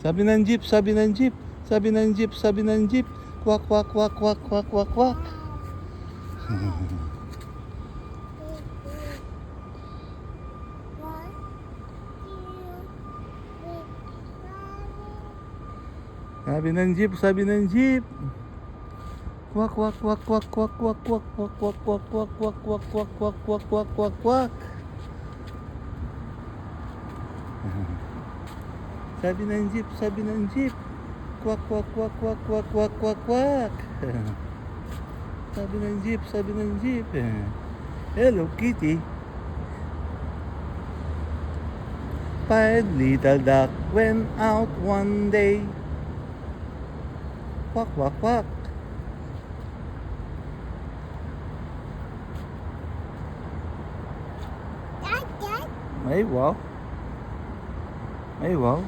Sabi ng jeep, sabi ng jeep, sabi ng jeep, sabi ng jeep. Kwak, kwak, kwak, kwak, kwak, kwak, kwak. Sabi ng jeep, sabi ng jeep. Kwak, kwak, kwak, kwak, kwak, kwak, kwak, kwak, kwak, kwak, kwak, kwak, kwak, kwak, kwak, kwak, kwak, kwak, kwak. Sabi ng jeep, sabi ng jeep. Kwak, kwak, kwak, kwak, kwak, kwak, kwak, kwak. Sabi ng jeep, sabi ng jeep. Hello, Kitty. 5 little duck went out one day. Kwak, kwak, kwak. Ay, wow. Ay, wow.